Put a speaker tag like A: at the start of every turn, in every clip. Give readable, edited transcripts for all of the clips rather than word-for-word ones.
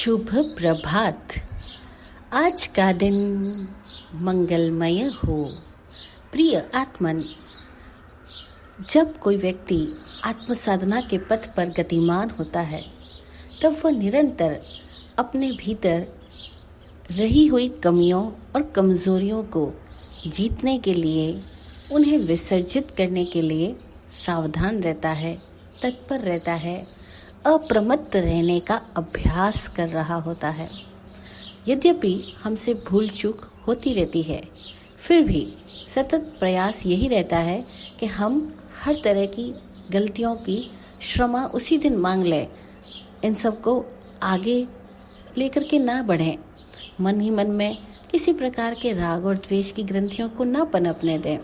A: शुभ प्रभात। आज का दिन मंगलमय हो। प्रिय आत्मन, जब कोई व्यक्ति आत्म साधना के पथ पर गतिमान होता है तब वह निरंतर अपने भीतर रही हुई कमियों और कमजोरियों को जीतने के लिए, उन्हें विसर्जित करने के लिए सावधान रहता है, तत्पर रहता है, अप्रमत्त रहने का अभ्यास कर रहा होता है। यद्यपि हमसे भूल चूक होती रहती है, फिर भी सतत प्रयास यही रहता है कि हम हर तरह की गलतियों की क्षमा उसी दिन मांग लें, इन सब को आगे लेकर के ना बढ़ें, मन ही मन में किसी प्रकार के राग और द्वेष की ग्रंथियों को ना पनपने दें।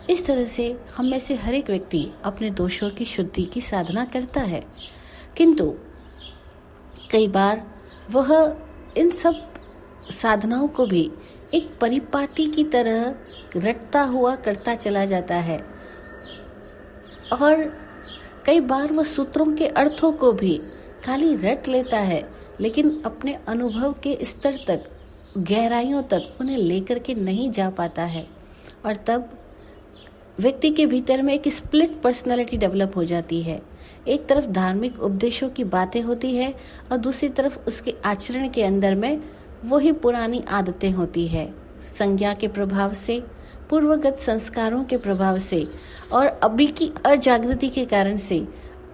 A: इस तरह से हम में से हर एक व्यक्ति अपने दोषों की शुद्धि की साधना करता है, किंतु कई बार वह इन सब साधनाओं को भी एक परिपाटी की तरह रटता हुआ करता चला जाता है और कई बार वह सूत्रों के अर्थों को भी खाली रट लेता है, लेकिन अपने अनुभव के स्तर तक, गहराइयों तक उन्हें लेकर के नहीं जा पाता है। और तब व्यक्ति के भीतर में एक स्प्लिट पर्सनालिटी डेवलप हो जाती है। एक तरफ धार्मिक उपदेशों की बातें होती है और दूसरी तरफ उसके आचरण के अंदर में वही पुरानी आदतें होती है। संज्ञा के प्रभाव से, पूर्वगत संस्कारों के प्रभाव से और अभी की अजागृति के कारण से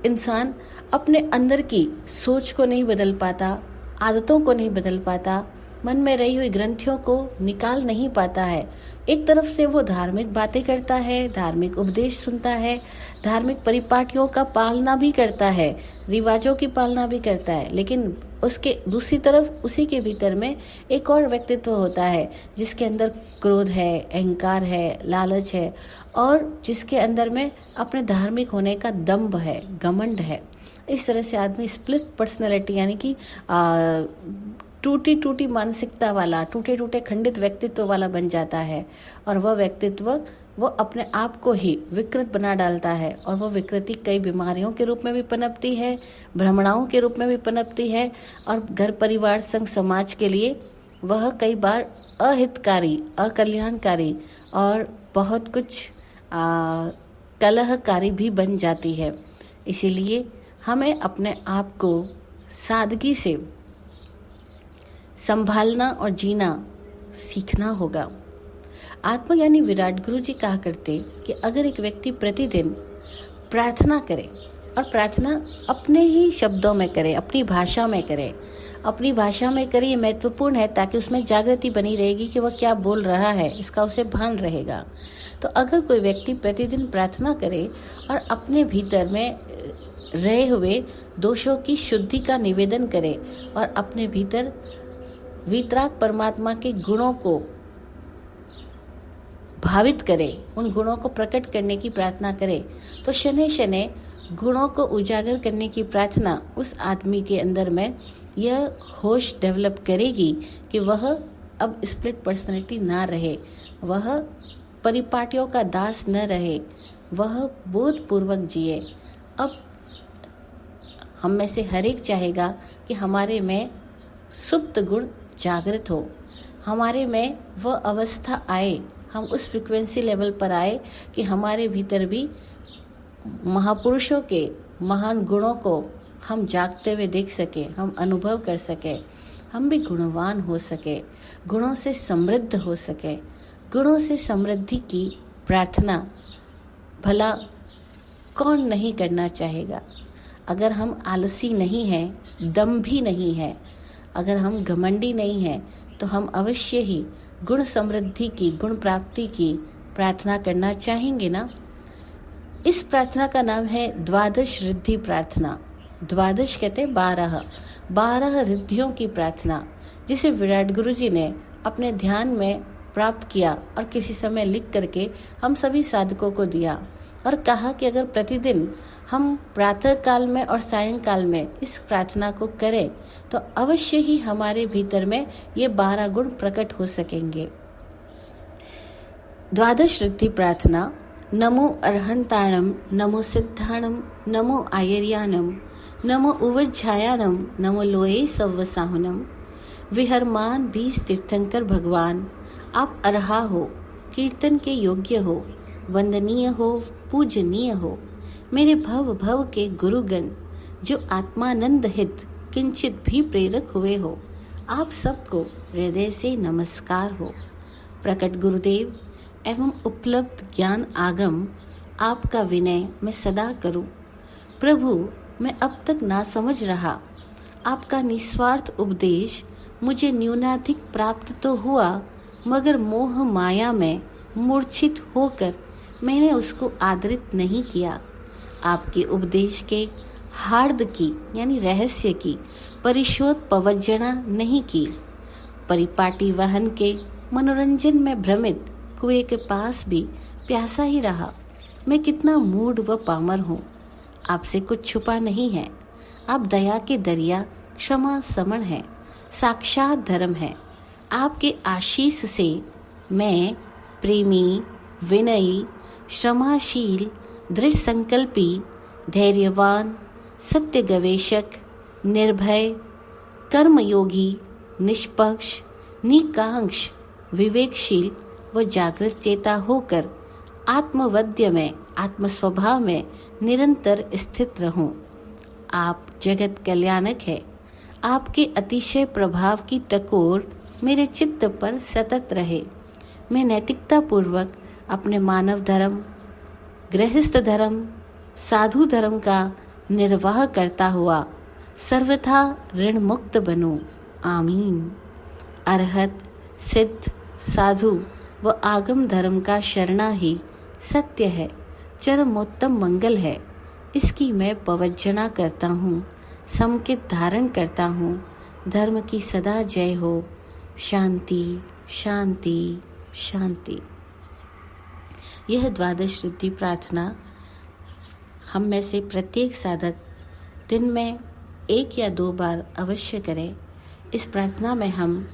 A: इंसान अपने अंदर की सोच को नहीं बदल पाता, आदतों को नहीं बदल पाता, मन में रही हुई ग्रंथियों को निकाल नहीं पाता है। एक तरफ से वो धार्मिक बातें करता है, धार्मिक उपदेश सुनता है, धार्मिक परिपाटियों का पालना भी करता है, रिवाजों की पालना भी करता है, लेकिन उसके दूसरी तरफ उसी के भीतर में एक और व्यक्तित्व होता है जिसके अंदर क्रोध है, अहंकार है, लालच है और जिसके अंदर में अपने धार्मिक होने का दंभ है, घमंड है। इस तरह से आदमी स्प्लिट पर्सनैलिटी यानी कि टूटी टूटी मानसिकता वाला, टूटे टूटे खंडित व्यक्तित्व वाला बन जाता है और वह व्यक्तित्व वो अपने आप को ही विकृत बना डालता है और वह विकृति कई बीमारियों के रूप में भी पनपती है, भ्रमणाओं के रूप में भी पनपती है और घर परिवार संग समाज के लिए वह कई बार अहितकारी, अकल्याणकारी और बहुत कुछ कलहकारी भी बन जाती है। इसीलिए हमें अपने आप को सादगी से संभालना और जीना सीखना होगा। आत्मज्ञानी विराट गुरु जी कहा करते कि अगर एक व्यक्ति प्रतिदिन प्रार्थना करे और प्रार्थना अपने ही शब्दों में करे, अपनी भाषा में करे, अपनी भाषा में करे, ये महत्वपूर्ण है ताकि उसमें जागृति बनी रहेगी कि वह क्या बोल रहा है, इसका उसे भान रहेगा। तो अगर कोई व्यक्ति प्रतिदिन प्रार्थना करे और अपने भीतर में रहे हुए दोषों की शुद्धि का निवेदन करे और अपने भीतर वीतराग परमात्मा के गुणों को भावित करे, उन गुणों को प्रकट करने की प्रार्थना करे, तो शनै शनै गुणों को उजागर करने की प्रार्थना उस आदमी के अंदर में यह होश डेवलप करेगी कि वह अब स्प्लिट पर्सनैलिटी ना रहे, वह परिपाटियों का दास न रहे, वह बोधपूर्वक जिए। अब हम में से हर एक चाहेगा कि हमारे में सुप्त गुण जागृत हो, हमारे में वह अवस्था आए, हम उस फ्रीक्वेंसी लेवल पर आए कि हमारे भीतर भी महापुरुषों के महान गुणों को हम जागते हुए देख सके, हम अनुभव कर सके, हम भी गुणवान हो सके, गुणों से समृद्ध हो सके। गुणों से समृद्धि की प्रार्थना भला कौन नहीं करना चाहेगा। अगर हम आलसी नहीं हैं, दम भी नहीं है, अगर हम घमंडी नहीं हैं, तो हम अवश्य ही गुण समृद्धि की, गुण प्राप्ति की प्रार्थना करना चाहेंगे ना। इस प्रार्थना का नाम है द्वादश रिद्धि प्रार्थना। द्वादश कहते 12 रिद्धियों की प्रार्थना, जिसे विराट गुरु जी ने अपने ध्यान में प्राप्त किया और किसी समय लिख करके हम सभी साधकों को दिया और कहा कि अगर प्रतिदिन हम प्रातः काल में और सायंकाल में इस प्रार्थना को करें तो अवश्य ही हमारे भीतर में ये 12 गुण प्रकट हो सकेंगे। द्वादश रिद्धि प्रार्थना। नमो अर्हंताणम, नमो सिद्धाणम, नमो आयर्याणम, नमो उवज्झायानम नमो लोये सव्वसाहुनम। विहरमान 20 तीर्थंकर भगवान, आप अरहा हो, कीर्तन के योग्य हो, वंदनीय हो, पूजनीय हो। मेरे भव भव के गुरुगण, जो आत्मानंद हित किंचित भी प्रेरक हुए हो, आप सबको हृदय से नमस्कार हो। प्रकट गुरुदेव एवं उपलब्ध ज्ञान आगम, आपका विनय मैं सदा करूं। प्रभु, मैं अब तक ना समझ रहा, आपका निस्वार्थ उपदेश मुझे न्यूनाधिक प्राप्त तो हुआ, मगर मोह माया में मूर्छित होकर मैंने उसको आदरित नहीं किया। आपके उपदेश के हार्द की यानी रहस्य की परिशोध पवज्जना नहीं की। परिपाटी वाहन के मनोरंजन में भ्रमित कुएं के पास भी प्यासा ही रहा। मैं कितना मूढ़ व पामर हूँ, आपसे कुछ छुपा नहीं है। आप दया के दरिया, क्षमा समण है, साक्षात धर्म है। आपके आशीष से मैं प्रेमी, विनयी, क्षमाशील, दृढ़ संकल्पी, धैर्यवान, सत्य गवेशक, निर्भय, कर्मयोगी, निष्पक्ष, निकांक्ष, विवेकशील व जागृत चेता होकर आत्मवद्य में, आत्मस्वभाव में निरंतर स्थित रहूं। आप जगत कल्याणक है। आपके अतिशय प्रभाव की टकोर मेरे चित्त पर सतत रहे। मैं नैतिकता पूर्वक अपने मानव धर्म, गृहस्थ धर्म, साधु धर्म का निर्वाह करता हुआ सर्वथा ऋण मुक्त बनूं। आमीन। अरहत, सिद्ध, साधु व आगम धर्म का शरणा ही सत्य है, चरमोत्तम मंगल है। इसकी मैं पवज्जना करता हूँ, समकित धारण करता हूँ। धर्म की सदा जय हो। शांति, शांति, शांति। यह द्वादश शुद्धि प्रार्थना हम में से प्रत्येक साधक दिन में 1 या 2 बार अवश्य करें। इस प्रार्थना में हम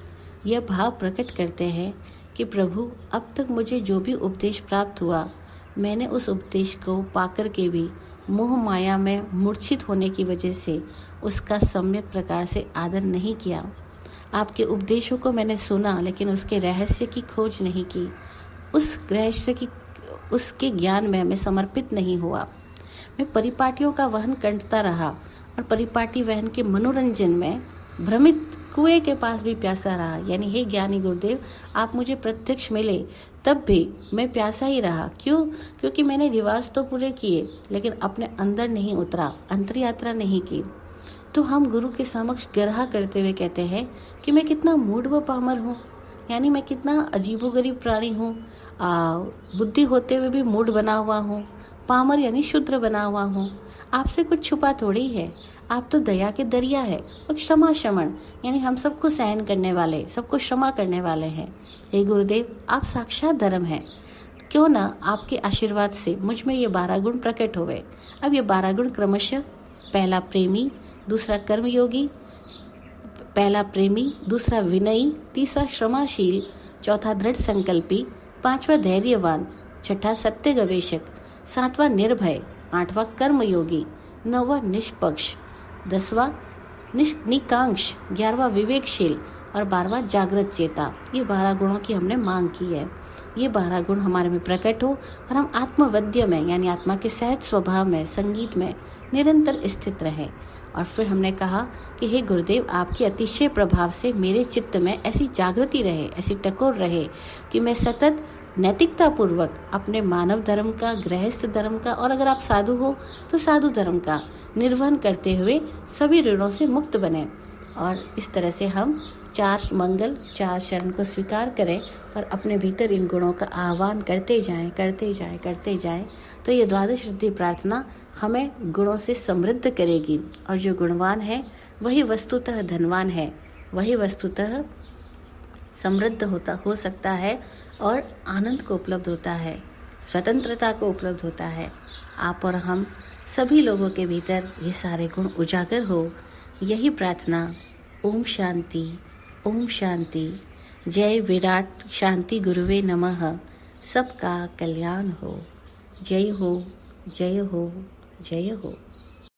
A: यह भाव प्रकट करते हैं कि प्रभु, अब तक मुझे जो भी उपदेश प्राप्त हुआ, मैंने उस उपदेश को पाकर के भी मोह माया में मूर्छित होने की वजह से उसका सम्यक प्रकार से आदर नहीं किया। आपके उपदेशों को मैंने सुना, लेकिन उसके रहस्य की खोज नहीं की। उस रहस्य की, उसके ज्ञान में मैं समर्पित नहीं हुआ। मैं परिपाटियों का वहन करता रहा और परिपाटी वहन के मनोरंजन में भ्रमित कुएं के पास भी प्यासा रहा। यानी हे ज्ञानी गुरुदेव, आप मुझे प्रत्यक्ष मिले तब भी मैं प्यासा ही रहा। क्यों? क्योंकि मैंने रिवाज तो पूरे किए, लेकिन अपने अंदर नहीं उतरा, अंतर यात्रा नहीं की। तो हम गुरु के समक्ष गरहा करते हुए कहते हैं कि मैं कितना मूढ़ व पामर हूँ, यानी मैं कितना अजीबोगरीब प्राणी हूँ। बुद्धि होते हुए भी मूढ़ बना हुआ हूँ, पामर यानी शूद्र बना हुआ हूँ। आपसे कुछ छुपा थोड़ी है। आप तो दया के दरिया है और क्षमा शमन यानी हम सबको सहन करने वाले, सबको क्षमा करने वाले हैं। हे गुरुदेव, आप साक्षात धर्म हैं। क्यों ना आपके आशीर्वाद से मुझ में ये 12 गुण प्रकट हुए। अब ये 12 गुण क्रमशः, पहला प्रेमी, दूसरा कर्मयोगी, पहला प्रेमी, दूसरा विनयी, तीसरा क्षमाशील, चौथा दृढ़ संकल्पी, 5वां धैर्यवान, 6ठा सत्य गवेशक, 7वां निर्भय, 8वां कर्मयोगी, 9वां निष्पक्ष, 10वां निकांक्ष, 11वां विवेकशील और 12वां जागृत चेता। ये 12 गुणों की हमने मांग की है। ये 12 गुण हमारे में प्रकट हो और हम आत्मवद्य में यानी आत्मा के सहज स्वभाव में, संगीत में निरंतर स्थित रहें। और फिर हमने कहा कि हे गुरुदेव, आपके अतिशय प्रभाव से मेरे चित्त में ऐसी जागृति रहे, ऐसी टकोर रहे कि मैं सतत नैतिकता पूर्वक अपने मानव धर्म का, गृहस्थ धर्म का और अगर आप साधु हो तो साधु धर्म का निर्वहन करते हुए सभी ऋणों से मुक्त बने। और इस तरह से हम 4 मंगल, 4 शरण को स्वीकार करें और अपने भीतर इन गुणों का आह्वान करते जाएं, करते जाएं, करते जाएं। तो ये द्वादश शुद्धि प्रार्थना हमें गुणों से समृद्ध करेगी। और जो गुणवान है वही वस्तुतः धनवान है, वही वस्तुतः समृद्ध हो सकता है और आनंद को उपलब्ध होता है, स्वतंत्रता को उपलब्ध होता है। आप और हम सभी लोगों के भीतर ये सारे गुण उजागर हो, यही प्रार्थना। ओम शांति, ओम शांति। जय विराट शांति गुरुवे नमः। सबका कल्याण हो। जय हो, जय हो, जय हो।